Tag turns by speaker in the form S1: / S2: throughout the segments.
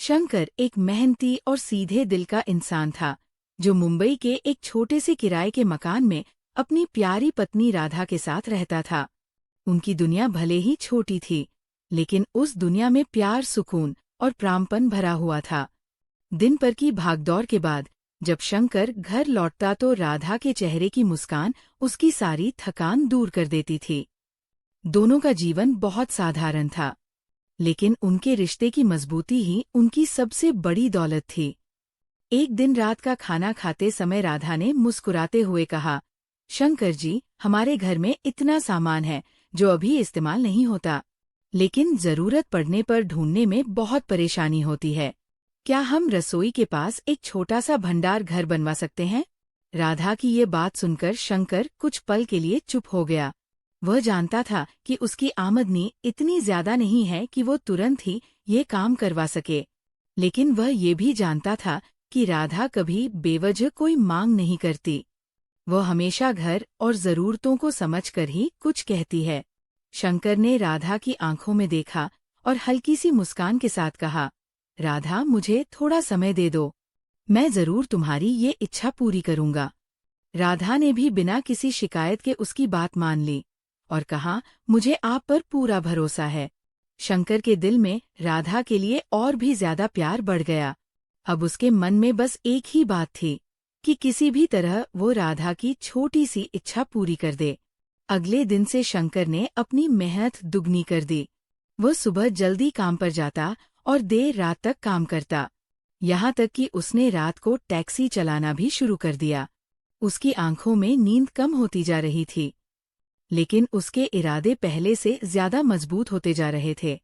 S1: शंकर एक मेहनती और सीधे दिल का इंसान था, जो मुंबई के एक छोटे से किराए के मकान में अपनी प्यारी पत्नी राधा के साथ रहता था। उनकी दुनिया भले ही छोटी थी, लेकिन उस दुनिया में प्यार, सुकून और प्राणपन भरा हुआ था। दिन भर की भागदौड़ के बाद जब शंकर घर लौटता तो राधा के चेहरे की मुस्कान उसकी सारी थकान दूर कर देती थी। दोनों का जीवन बहुत साधारण था, लेकिन उनके रिश्ते की मजबूती ही उनकी सबसे बड़ी दौलत थी। एक दिन रात का खाना खाते समय राधा ने मुस्कुराते हुए कहा, शंकर जी, हमारे घर में इतना सामान है जो अभी इस्तेमाल नहीं होता, लेकिन जरूरत पड़ने पर ढूंढने में बहुत परेशानी होती है। क्या हम रसोई के पास एक छोटा सा भंडार घर बनवा सकते हैं? राधा की ये बात सुनकर शंकर कुछ पल के लिए चुप हो गया। वह जानता था कि उसकी आमदनी इतनी ज्यादा नहीं है कि वो तुरंत ही ये काम करवा सके, लेकिन वह ये भी जानता था कि राधा कभी बेवजह कोई मांग नहीं करती। वह हमेशा घर और जरूरतों को समझकर ही कुछ कहती है। शंकर ने राधा की आंखों में देखा और हल्की सी मुस्कान के साथ कहा, राधा, मुझे थोड़ा समय दे दो, मैं जरूर तुम्हारी ये इच्छा पूरी करूंगा। राधा ने भी बिना किसी शिकायत के उसकी बात मान ली और कहा, मुझे आप पर पूरा भरोसा है। शंकर के दिल में राधा के लिए और भी ज्यादा प्यार बढ़ गया। अब उसके मन में बस एक ही बात थी कि किसी भी तरह वो राधा की छोटी सी इच्छा पूरी कर दे। अगले दिन से शंकर ने अपनी मेहनत दुगनी कर दी। वो सुबह जल्दी काम पर जाता और देर रात तक काम करता, यहाँ तक कि उसने रात को टैक्सी चलाना भी शुरू कर दिया। उसकी आंखों में नींद कम होती जा रही थी, लेकिन उसके इरादे पहले से ज्यादा मजबूत होते जा रहे थे।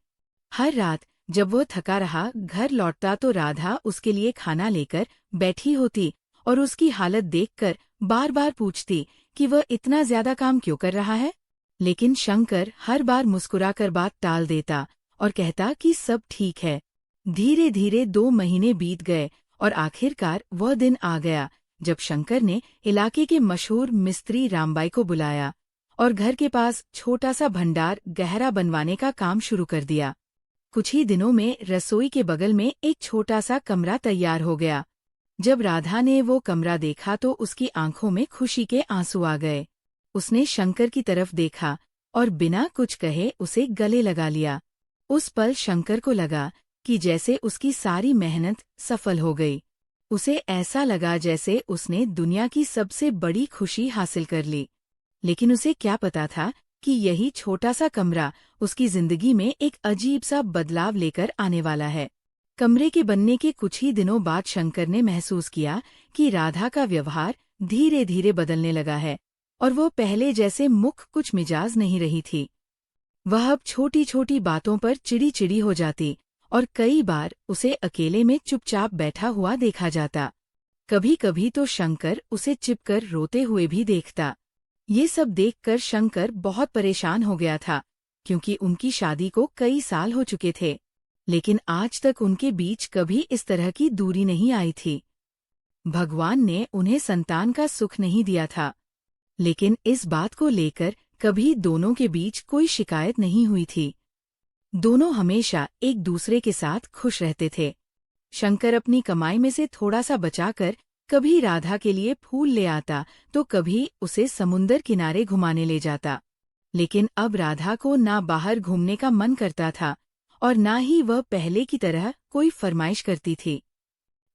S1: हर रात जब वो थका रहा घर लौटता तो राधा उसके लिए खाना लेकर बैठी होती और उसकी हालत देखकर बार बार पूछती कि वह इतना ज्यादा काम क्यों कर रहा है। लेकिन शंकर हर बार मुस्कुराकर बात टाल देता और कहता कि सब ठीक है। धीरे धीरे 2 महीने बीत गए और आखिरकार वह दिन आ गया जब शंकर ने इलाके के मशहूर मिस्त्री रामबाई को बुलाया और घर के पास छोटा सा भंडार गहरा बनवाने का काम शुरू कर दिया। कुछ ही दिनों में रसोई के बगल में एक छोटा सा कमरा तैयार हो गया। जब राधा ने वो कमरा देखा तो उसकी आंखों में खुशी के आंसू आ गए। उसने शंकर की तरफ देखा और बिना कुछ कहे उसे गले लगा लिया। उस पल शंकर को लगा कि जैसे उसकी सारी मेहनत सफल हो गई। उसे ऐसा लगा जैसे उसने दुनिया की सबसे बड़ी खुशी हासिल कर ली। लेकिन उसे क्या पता था कि यही छोटा सा कमरा उसकी जिंदगी में एक अजीब सा बदलाव लेकर आने वाला है। कमरे के बनने के कुछ ही दिनों बाद शंकर ने महसूस किया कि राधा का व्यवहार धीरे धीरे बदलने लगा है और वो पहले जैसे मुख कुछ मिजाज नहीं रही थी। वह अब छोटी छोटी बातों पर चिड़ी चिड़ी हो जाती और कई बार उसे अकेले में चुपचाप बैठा हुआ देखा जाता। कभी कभी तो शंकर उसे चिपकर रोते हुए भी देखता। ये सब देखकर शंकर बहुत परेशान हो गया था, क्योंकि उनकी शादी को कई साल हो चुके थे, लेकिन आज तक उनके बीच कभी इस तरह की दूरी नहीं आई थी। भगवान ने उन्हें संतान का सुख नहीं दिया था, लेकिन इस बात को लेकर कभी दोनों के बीच कोई शिकायत नहीं हुई थी। दोनों हमेशा एक दूसरे के साथ खुश रहते थे। शंकर अपनी कमाई में से थोड़ा सा बचाकर कभी राधा के लिए फूल ले आता तो कभी उसे समुंदर किनारे घुमाने ले जाता। लेकिन अब राधा को ना बाहर घूमने का मन करता था और ना ही वह पहले की तरह कोई फरमाइश करती थी।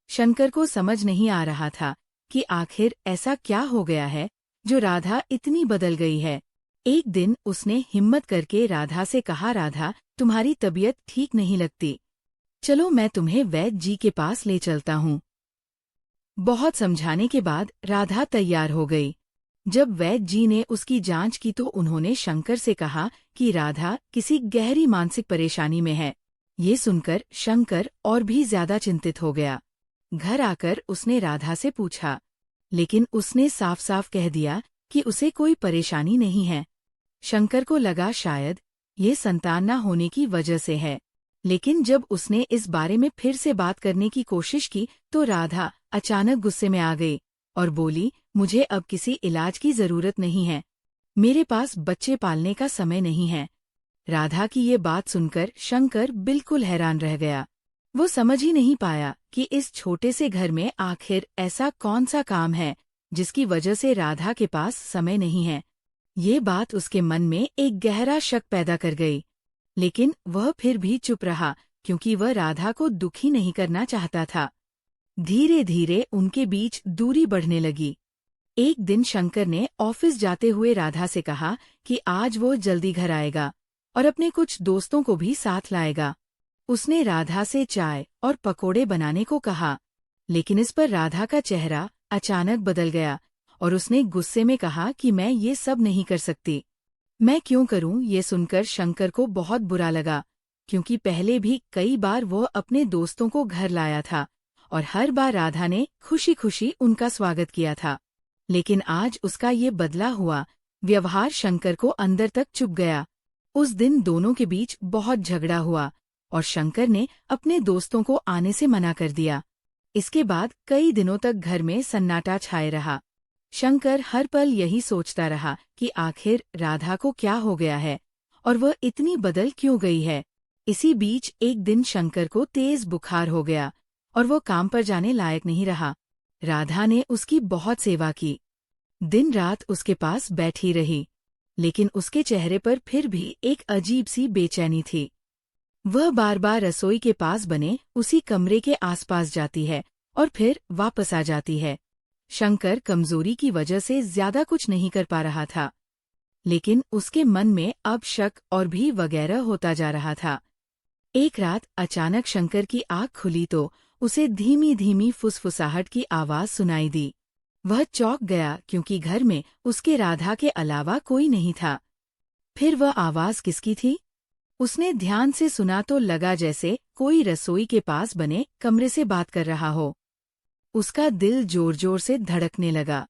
S1: शंकर को समझ नहीं आ रहा था कि आखिर ऐसा क्या हो गया है जो राधा इतनी बदल गई है। एक दिन उसने हिम्मत करके राधा से कहा, राधा, तुम्हारी तबीयत ठीक नहीं लगती, चलो मैं तुम्हें वैद्य जी के पास ले चलता हूँ। बहुत समझाने के बाद राधा तैयार हो गई। जब वैद्य जी ने उसकी जांच की तो उन्होंने शंकर से कहा कि राधा किसी गहरी मानसिक परेशानी में है। ये सुनकर शंकर और भी ज्यादा चिंतित हो गया। घर आकर उसने राधा से पूछा, लेकिन उसने साफ साफ कह दिया कि उसे कोई परेशानी नहीं है। शंकर को लगा शायद ये संतान न होने की वजह से है, लेकिन जब उसने इस बारे में फिर से बात करने की कोशिश की तो राधा अचानक गुस्से में आ गई और बोली, मुझे अब किसी इलाज की जरूरत नहीं है, मेरे पास बच्चे पालने का समय नहीं है। राधा की ये बात सुनकर शंकर बिल्कुल हैरान रह गया। वो समझ ही नहीं पाया कि इस छोटे से घर में आखिर ऐसा कौन सा काम है जिसकी वजह से राधा के पास समय नहीं है। ये बात उसके मन में एक गहरा शक पैदा कर गई, लेकिन वह फिर भी चुप रहा क्योंकि वह राधा को दुखी नहीं करना चाहता था। धीरे धीरे उनके बीच दूरी बढ़ने लगी। एक दिन शंकर ने ऑफिस जाते हुए राधा से कहा कि आज वो जल्दी घर आएगा और अपने कुछ दोस्तों को भी साथ लाएगा। उसने राधा से चाय और पकोड़े बनाने को कहा, लेकिन इस पर राधा का चेहरा अचानक बदल गया और उसने गुस्से में कहा कि मैं ये सब नहीं कर सकती। मैं क्यों करूं? ये सुनकर शंकर को बहुत बुरा लगा, क्योंकि पहले भी कई बार वो अपने दोस्तों को घर लाया था और हर बार राधा ने खुशी खुशी उनका स्वागत किया था। लेकिन आज उसका ये बदला हुआ व्यवहार शंकर को अंदर तक चुभ गया। उस दिन दोनों के बीच बहुत झगड़ा हुआ और शंकर ने अपने दोस्तों को आने से मना कर दिया। इसके बाद कई दिनों तक घर में सन्नाटा छाए रहा। शंकर हर पल यही सोचता रहा कि आखिर राधा को क्या हो गया है और वह इतनी बदल क्यों गई है। इसी बीच एक दिन शंकर को तेज बुखार हो गया और वो काम पर जाने लायक नहीं रहा। राधा ने उसकी बहुत सेवा की, दिन रात उसके पास बैठी रही, लेकिन उसके चेहरे पर फिर भी एक अजीब सी बेचैनी थी। वह बार बार रसोई के पास बने उसी कमरे के आसपास जाती है और फिर वापस आ जाती है। शंकर कमजोरी की वजह से ज्यादा कुछ नहीं कर पा रहा था, लेकिन उसके मन में अब शक और भी वगैरह होता जा रहा था। एक रात अचानक शंकर की आँख खुली तो उसे धीमी धीमी फुसफुसाहट की आवाज सुनाई दी। वह चौंक गया क्योंकि घर में उसके राधा के अलावा कोई नहीं था। फिर वह आवाज किसकी थी? उसने ध्यान से सुना तो लगा जैसे कोई रसोई के पास बने कमरे से बात कर रहा हो। उसका दिल जोर जोर से धड़कने लगा।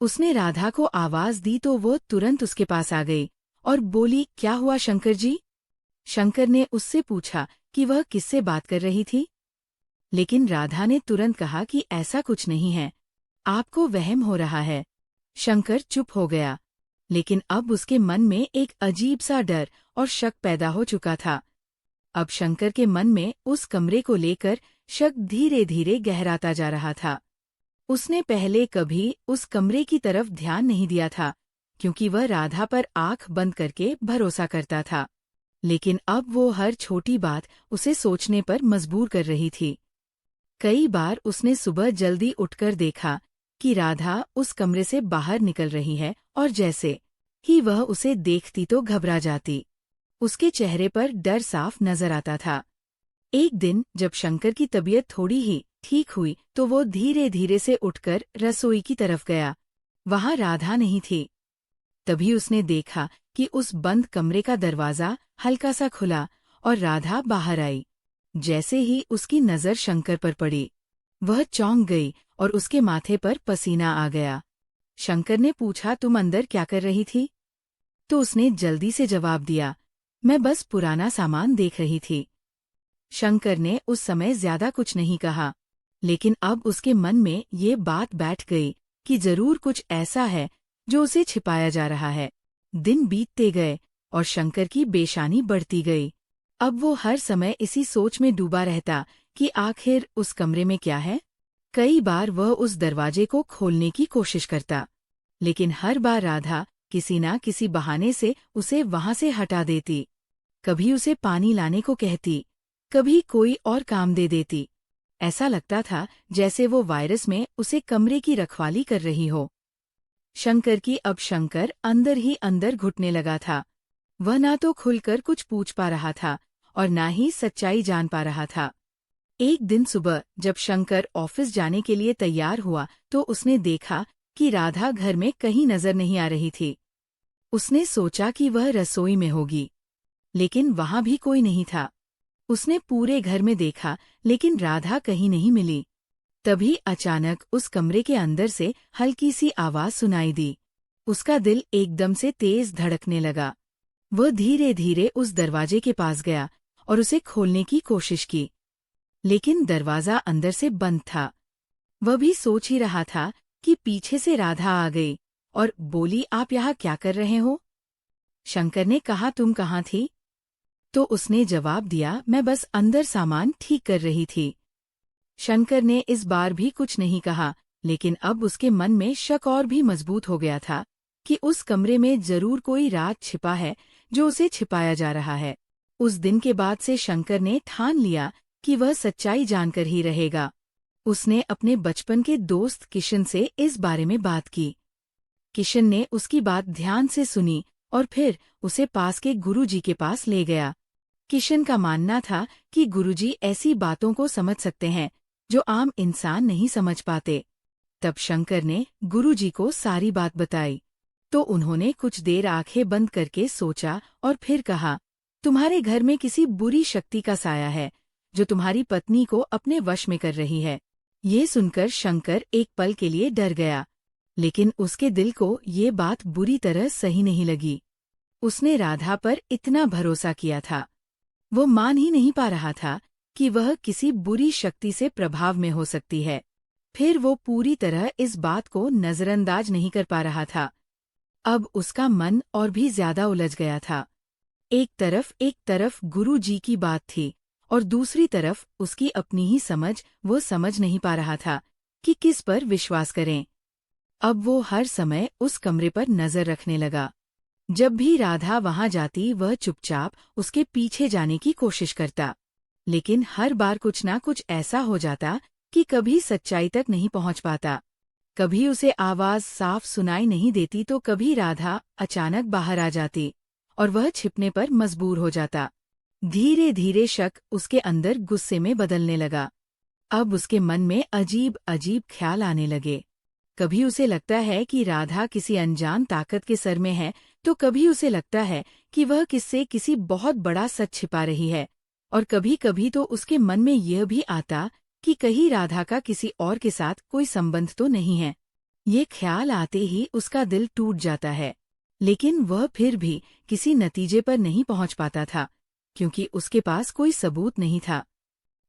S1: उसने राधा को आवाज दी तो वो तुरंत उसके पास आ गई और बोली, क्या हुआ शंकर जी? शंकर ने उससे पूछा कि वह किससे बात कर रही थी, लेकिन राधा ने तुरंत कहा कि ऐसा कुछ नहीं है, आपको वहम हो रहा है। शंकर चुप हो गया, लेकिन अब उसके मन में एक अजीब सा डर और शक पैदा हो चुका था। अब शंकर के मन में उस कमरे को लेकर शक धीरे धीरे गहराता जा रहा था। उसने पहले कभी उस कमरे की तरफ ध्यान नहीं दिया था, क्योंकि वह राधा पर आंख बंद करके भरोसा करता था, लेकिन अब वो हर छोटी बात उसे सोचने पर मजबूर कर रही थी। कई बार उसने सुबह जल्दी उठकर देखा कि राधा उस कमरे से बाहर निकल रही है और जैसे ही वह उसे देखती तो घबरा जाती। उसके चेहरे पर डर साफ नजर आता था। एक दिन जब शंकर की तबीयत थोड़ी ही ठीक हुई तो वो धीरे धीरे से उठकर रसोई की तरफ गया। वहां राधा नहीं थी। तभी उसने देखा कि उस बंद कमरे का दरवाजा हल्का सा खुला और राधा बाहर आई। जैसे ही उसकी नजर शंकर पर पड़ी, वह चौंक गई और उसके माथे पर पसीना आ गया। शंकर ने पूछा, तुम अंदर क्या कर रही थी? तो उसने जल्दी से जवाब दिया, मैं बस पुराना सामान देख रही थी। शंकर ने उस समय ज्यादा कुछ नहीं कहा, लेकिन अब उसके मन में ये बात बैठ गई कि जरूर कुछ ऐसा है जो उसे छिपाया जा रहा है। दिन बीतते गए और शंकर की बेशानी बढ़ती गई। अब वो हर समय इसी सोच में डूबा रहता कि आखिर उस कमरे में क्या है। कई बार वह उस दरवाजे को खोलने की कोशिश करता, लेकिन हर बार राधा किसी ना किसी बहाने से उसे वहां से हटा देती। कभी उसे पानी लाने को कहती, कभी कोई और काम दे देती। ऐसा लगता था जैसे वो वायरस में उसे कमरे की रखवाली कर रही हो। शंकर अंदर ही अंदर घुटने लगा था। वह ना तो खुलकर कुछ पूछ पा रहा था और ना ही सच्चाई जान पा रहा था। एक दिन सुबह जब शंकर ऑफिस जाने के लिए तैयार हुआ तो उसने देखा कि राधा घर में कहीं नजर नहीं आ रही थी। उसने सोचा कि वह रसोई में होगी, लेकिन वहां भी कोई नहीं था। उसने पूरे घर में देखा, लेकिन राधा कहीं नहीं मिली। तभी अचानक उस कमरे के अंदर से हल्की सी आवाज सुनाई दी। उसका दिल एकदम से तेज धड़कने लगा। वह धीरे धीरे उस दरवाजे के पास गया और उसे खोलने की कोशिश की, लेकिन दरवाजा अंदर से बंद था। वह भी सोच ही रहा था कि पीछे से राधा आ गई और बोली, आप यहाँ क्या कर रहे हो? शंकर ने कहा, तुम कहाँ थी? तो उसने जवाब दिया, मैं बस अंदर सामान ठीक कर रही थी। शंकर ने इस बार भी कुछ नहीं कहा, लेकिन अब उसके मन में शक और भी मजबूत हो गया था कि उस कमरे में जरूर कोई राज छिपा है जो उसे छिपाया जा रहा है। उस दिन के बाद से शंकर ने ठान लिया कि वह सच्चाई जानकर ही रहेगा। उसने अपने बचपन के दोस्त किशन से इस बारे में बात की। किशन ने उसकी बात ध्यान से सुनी और फिर उसे पास के गुरुजी के पास ले गया। किशन का मानना था कि गुरुजी ऐसी बातों को समझ सकते हैं जो आम इंसान नहीं समझ पाते। तब शंकर ने गुरुजी को सारी बात बताई, तो उन्होंने कुछ देर आंखें बंद करके सोचा और फिर कहा, तुम्हारे घर में किसी बुरी शक्ति का साया है जो तुम्हारी पत्नी को अपने वश में कर रही है। ये सुनकर शंकर एक पल के लिए डर गया, लेकिन उसके दिल को ये बात बुरी तरह सही नहीं लगी। उसने राधा पर इतना भरोसा किया था, वो मान ही नहीं पा रहा था कि वह किसी बुरी शक्ति से प्रभाव में हो सकती है। फिर वो पूरी तरह इस बात को नजरअंदाज नहीं कर पा रहा था। अब उसका मन और भी ज्यादा उलझ गया था। एक तरफ गुरु जी की बात थी और दूसरी तरफ उसकी अपनी ही समझ। वो समझ नहीं पा रहा था कि किस पर विश्वास करें। अब वो हर समय उस कमरे पर नजर रखने लगा। जब भी राधा वहां जाती वह चुपचाप उसके पीछे जाने की कोशिश करता, लेकिन हर बार कुछ ना कुछ ऐसा हो जाता कि कभी सच्चाई तक नहीं पहुंच पाता। कभी उसे आवाज साफ सुनाई नहीं देती तो कभी राधा अचानक बाहर आ जाती और वह छिपने पर मजबूर हो जाता। धीरे धीरे शक उसके अंदर गुस्से में बदलने लगा। अब उसके मन में अजीब अजीब ख्याल आने लगे। कभी उसे लगता है कि राधा किसी अनजान ताकत के सर में है, तो कभी उसे लगता है कि वह किससे किसी बहुत बड़ा सच छिपा रही है, और कभी कभी तो उसके मन में यह भी आता कि कहीं राधा का किसी और के साथ कोई संबंध तो नहीं है। ये ख्याल आते ही उसका दिल टूट जाता है, लेकिन वह फिर भी किसी नतीजे पर नहीं पहुंच पाता था, क्योंकि उसके पास कोई सबूत नहीं था।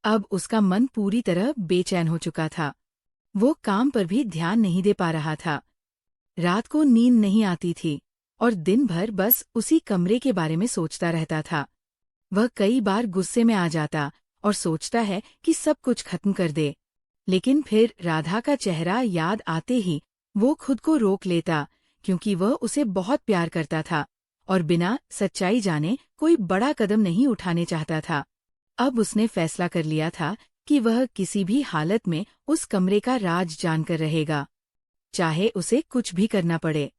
S1: अब उसका मन पूरी तरह बेचैन हो चुका था। वो काम पर भी ध्यान नहीं दे पा रहा था। रात को नींद नहीं आती थी और दिन भर बस उसी कमरे के बारे में सोचता रहता था। वह कई बार गुस्से में आ जाता और सोचता है कि सब कुछ खत्म कर दे, लेकिन फिर राधा का चेहरा याद आते ही वो खुद को रोक लेता, क्योंकि वह उसे बहुत प्यार करता था और बिना सच्चाई जाने कोई बड़ा कदम नहीं उठाने चाहता था। अब उसने फैसला कर लिया था कि वह किसी भी हालत में उस कमरे का राज जानकर रहेगा, चाहे उसे कुछ भी करना पड़े।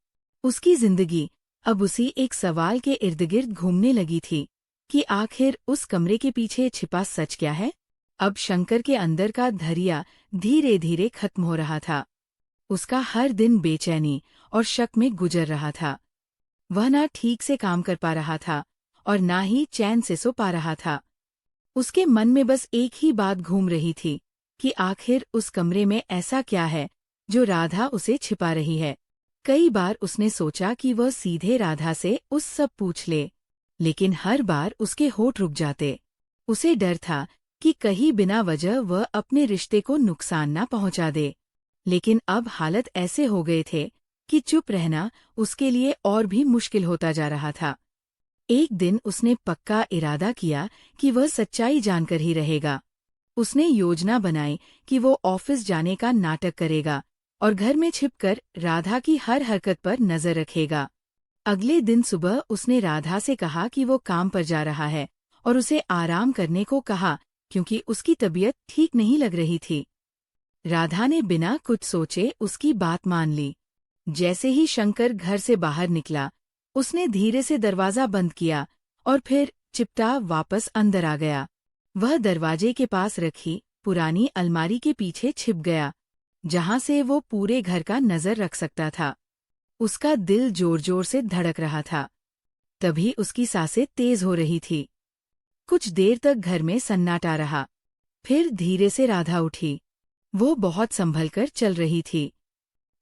S1: उसकी जिंदगी अब उसी एक सवाल के इर्द-गिर्द घूमने लगी थी कि आखिर उस कमरे के पीछे छिपा सच क्या है। अब शंकर के अंदर का धैर्य धीरे धीरे खत्म हो रहा था। उसका हर दिन बेचैनी और शक में गुजर रहा था। वह ना ठीक से काम कर पा रहा था और ना ही चैन से सो पा रहा था। उसके मन में बस एक ही बात घूम रही थी कि आखिर उस कमरे में ऐसा क्या है जो राधा उसे छिपा रही है। कई बार उसने सोचा कि वह सीधे राधा से उस सब पूछ ले, लेकिन हर बार उसके होंठ रुक जाते। उसे डर था कि कहीं बिना वजह वह अपने रिश्ते को नुकसान न पहुंचा दे, लेकिन अब हालत ऐसे हो गए थे कि चुप रहना उसके लिए और भी मुश्किल होता जा रहा था। एक दिन उसने पक्का इरादा किया कि वह सच्चाई जानकर ही रहेगा। उसने योजना बनाई कि वो ऑफिस जाने का नाटक करेगा और घर में छिपकर राधा की हर हरकत पर नजर रखेगा। अगले दिन सुबह उसने राधा से कहा कि वो काम पर जा रहा है और उसे आराम करने को कहा, क्योंकि उसकी तबीयत ठीक नहीं लग रही थी। राधा ने बिना कुछ सोचे उसकी बात मान ली। जैसे ही शंकर घर से बाहर निकला, उसने धीरे से दरवाजा बंद किया और फिर चिपटा वापस अंदर आ गया। वह दरवाजे के पास रखी पुरानी अलमारी के पीछे छिप गया, जहां से वो पूरे घर का नजर रख सकता था। उसका दिल जोर जोर से धड़क रहा था। तभी उसकी सांसें तेज हो रही थी। कुछ देर तक घर में सन्नाटा रहा। फिर धीरे से राधा उठी। वो बहुत संभल कर चल रही थी,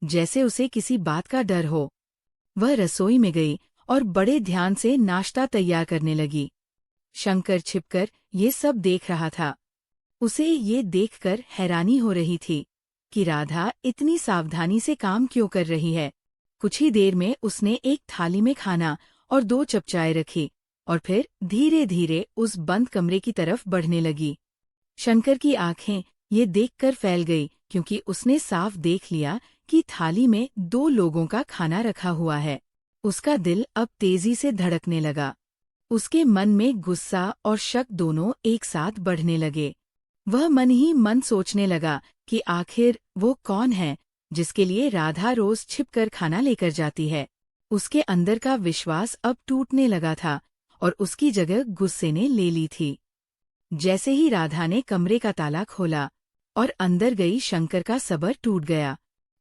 S1: जैसे उसे किसी बात का डर हो। वह रसोई में गई और बड़े ध्यान से नाश्ता तैयार करने लगी। शंकर छिपकर ये सब देख रहा था। उसे ये देखकर हैरानी हो रही थी कि राधा इतनी सावधानी से काम क्यों कर रही है। कुछ ही देर में उसने एक थाली में खाना और 2 चप चाय रखी और फिर धीरे धीरे उस बंद कमरे की तरफ बढ़ने लगी। शंकर की आंखें ये देखकर फैल गई क्योंकि उसने साफ देख लिया कि थाली में 2 लोगों का खाना रखा हुआ है। उसका दिल अब तेजी से धड़कने लगा। उसके मन में गुस्सा और शक दोनों एक साथ बढ़ने लगे। वह मन ही मन सोचने लगा कि आखिर वो कौन है जिसके लिए राधा रोज छिपकर खाना लेकर जाती है। उसके अंदर का विश्वास अब टूटने लगा था और उसकी जगह गुस्से ने ले ली थी। जैसे ही राधा ने कमरे का ताला खोला और अंदर गई, शंकर का सब्र टूट गया।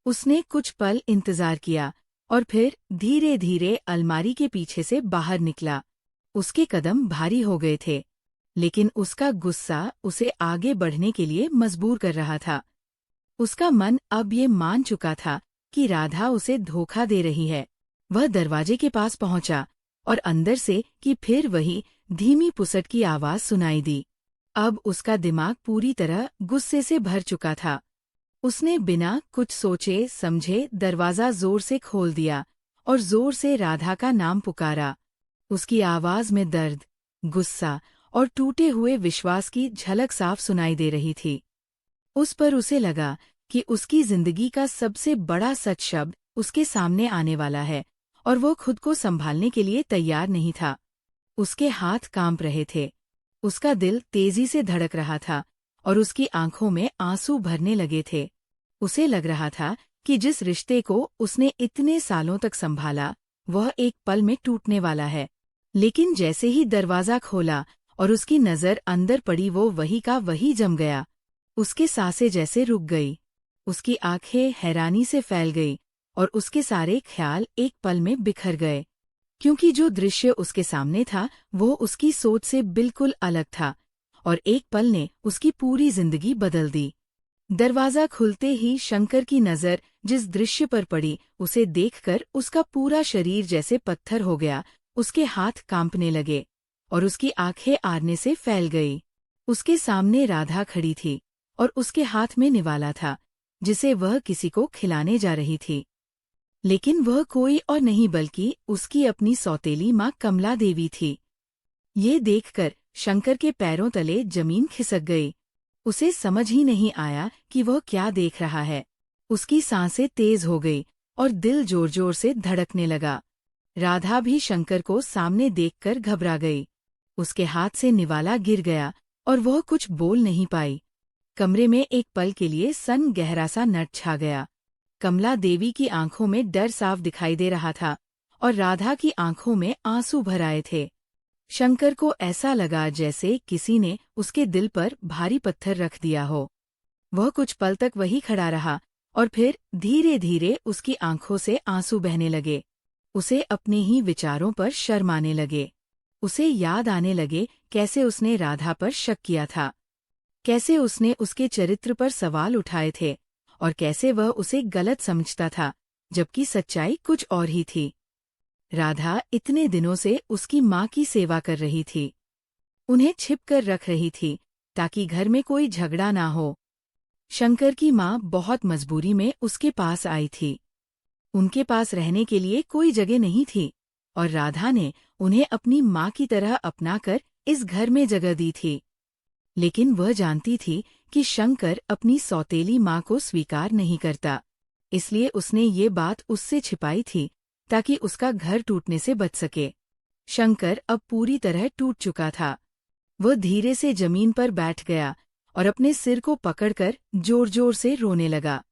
S1: उसने कुछ पल इंतजार किया और फिर धीरे धीरे अलमारी के पीछे से बाहर निकला। उसके कदम भारी हो गए थे, लेकिन उसका गुस्सा उसे आगे बढ़ने के लिए मजबूर कर रहा था। उसका मन अब ये मान चुका था कि राधा उसे धोखा दे रही है। वह दरवाजे के पास पहुंचा और अंदर से कि फिर वही धीमी पुसट की आवाज सुनाई दी। अब उसका दिमाग पूरी तरह गुस्से से भर चुका था। उसने बिना कुछ सोचे समझे दरवाजा जोर से खोल दिया और जोर से राधा का नाम पुकारा। उसकी आवाज में दर्द, गुस्सा और टूटे हुए विश्वास की झलक साफ सुनाई दे रही थी। उस पर उसे लगा कि उसकी जिंदगी का सबसे बड़ा सच शब्द उसके सामने आने वाला है और वो खुद को संभालने के लिए तैयार नहीं था। उसके हाथ कांप रहे थे, उसका दिल तेजी से धड़क रहा था और उसकी आंखों में आंसू भरने लगे थे। उसे लग रहा था कि जिस रिश्ते को उसने इतने सालों तक संभाला वह एक पल में टूटने वाला है। लेकिन जैसे ही दरवाजा खोला और उसकी नजर अंदर पड़ी, वो वही का वही जम गया। उसके सांसें जैसे रुक गई, उसकी आंखें हैरानी से फैल गई और उसके सारे ख्याल एक पल में बिखर गए, क्योंकि जो दृश्य उसके सामने था वो उसकी सोच से बिल्कुल अलग था और एक पल ने उसकी पूरी जिंदगी बदल दी। दरवाजा खुलते ही शंकर की नजर जिस दृश्य पर पड़ी, उसे देखकर उसका पूरा शरीर जैसे पत्थर हो गया। उसके हाथ कांपने लगे और उसकी आंखें आरने से फैल गई। उसके सामने राधा खड़ी थी और उसके हाथ में निवाला था जिसे वह किसी को खिलाने जा रही थी। लेकिन वह कोई और नहीं बल्कि उसकी अपनी सौतेली माँ कमला देवी थी। ये देखकर शंकर के पैरों तले जमीन खिसक गई। उसे समझ ही नहीं आया कि वह क्या देख रहा है। उसकी सांसें तेज हो गई और दिल जोर जोर से धड़कने लगा। राधा भी शंकर को सामने देखकर घबरा गई। उसके हाथ से निवाला गिर गया और वह कुछ बोल नहीं पाई। कमरे में एक पल के लिए सन गहरा सा नट छा गया। कमला देवी की आंखों में डर साफ दिखाई दे रहा था और राधा की आंखों में आंसू भर आए थे। शंकर को ऐसा लगा जैसे किसी ने उसके दिल पर भारी पत्थर रख दिया हो। वह कुछ पल तक वही खड़ा रहा और फिर धीरे धीरे उसकी आंखों से आंसू बहने लगे। उसे अपने ही विचारों पर शर्म आने लगे। उसे याद आने लगे कैसे उसने राधा पर शक किया था, कैसे उसने उसके चरित्र पर सवाल उठाए थे और कैसे वह उसे गलत समझता था जबकि सच्चाई कुछ और ही थी। राधा इतने दिनों से उसकी माँ की सेवा कर रही थी, उन्हें छिप कर रख रही थी ताकि घर में कोई झगड़ा ना हो। शंकर की माँ बहुत मजबूरी में उसके पास आई थी। उनके पास रहने के लिए कोई जगह नहीं थी और राधा ने उन्हें अपनी माँ की तरह अपनाकर इस घर में जगह दी थी। लेकिन वह जानती थी कि शंकर अपनी सौतेली माँ को स्वीकार नहीं करता, इसलिए उसने ये बात उससे छिपाई थी ताकि उसका घर टूटने से बच सके। शंकर अब पूरी तरह टूट चुका था। वह धीरे से जमीन पर बैठ गया और अपने सिर को पकड़कर जोर जोर से रोने लगा।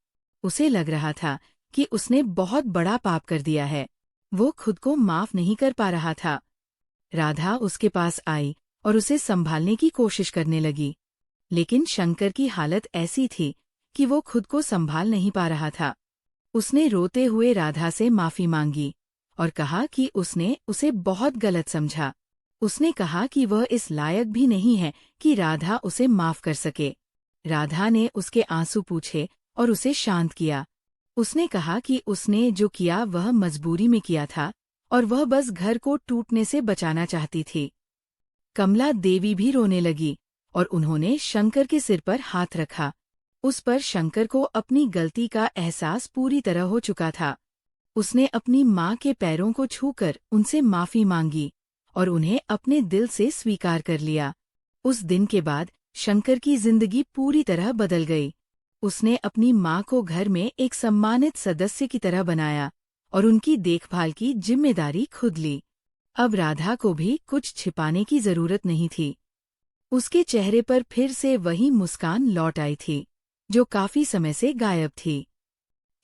S1: उसे लग रहा था कि उसने बहुत बड़ा पाप कर दिया है। वो खुद को माफ नहीं कर पा रहा था। राधा उसके पास आई और उसे संभालने की कोशिश करने लगी, लेकिन शंकर की हालत ऐसी थी कि वो खुद को संभाल नहीं पा रहा था। उसने रोते हुए राधा से माफी मांगी और कहा कि उसने उसे बहुत गलत समझा। उसने कहा कि वह इस लायक भी नहीं है कि राधा उसे माफ कर सके। राधा ने उसके आंसू पूछे और उसे शांत किया। उसने कहा कि उसने जो किया वह मजबूरी में किया था और वह बस घर को टूटने से बचाना चाहती थी। कमला देवी भी रोने लगी और उन्होंने शंकर के सिर पर हाथ रखा। उस पर शंकर को अपनी गलती का एहसास पूरी तरह हो चुका था। उसने अपनी माँ के पैरों को छूकर उनसे माफी मांगी और उन्हें अपने दिल से स्वीकार कर लिया। उस दिन के बाद शंकर की जिंदगी पूरी तरह बदल गई। उसने अपनी माँ को घर में एक सम्मानित सदस्य की तरह बनाया और उनकी देखभाल की जिम्मेदारी खुद ली। अब राधा को भी कुछ छिपाने की जरूरत नहीं थी। उसके चेहरे पर फिर से वही मुस्कान लौट आई थी, जो काफी समय से गायब थी।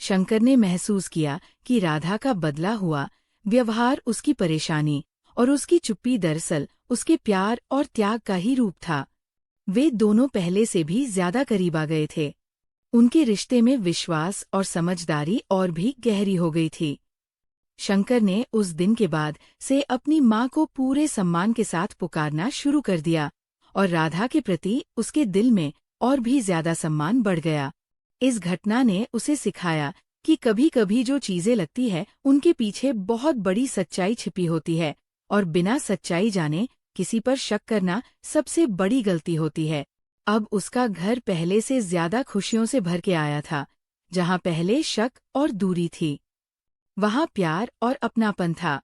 S1: शंकर ने महसूस किया कि राधा का बदला हुआ व्यवहार उसकी परेशानी और उसकी चुप्पी दरअसल उसके प्यार और त्याग का ही रूप था। वे दोनों पहले से भी ज्यादा करीब आ गए थे। उनके रिश्ते में विश्वास और समझदारी और भी गहरी हो गई थी। शंकर ने उस दिन के बाद से अपनी माँ को पूरे सम्मान के साथ पुकारना शुरू कर दिया और राधा के प्रति उसके दिल में और भी ज्यादा सम्मान बढ़ गया। इस घटना ने उसे सिखाया कि कभी कभी जो चीजें लगती है उनके पीछे बहुत बड़ी सच्चाई छिपी होती है और बिना सच्चाई जाने किसी पर शक करना सबसे बड़ी गलती होती है। अब उसका घर पहले से ज्यादा खुशियों से भर के आया था। जहां पहले शक और दूरी थी, वहां प्यार और अपनापन था।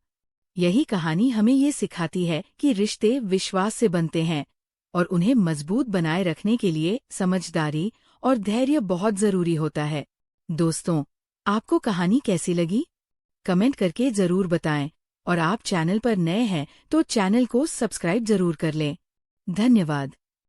S1: यही कहानी हमें ये सिखाती है कि रिश्ते विश्वास से बनते हैं और उन्हें मजबूत बनाए रखने के लिए समझदारी और धैर्य बहुत जरूरी होता है। दोस्तों, आपको कहानी कैसी लगी? कमेंट करके जरूर बताएं और आप चैनल पर नए हैं तो चैनल को सब्सक्राइब जरूर कर लें। धन्यवाद।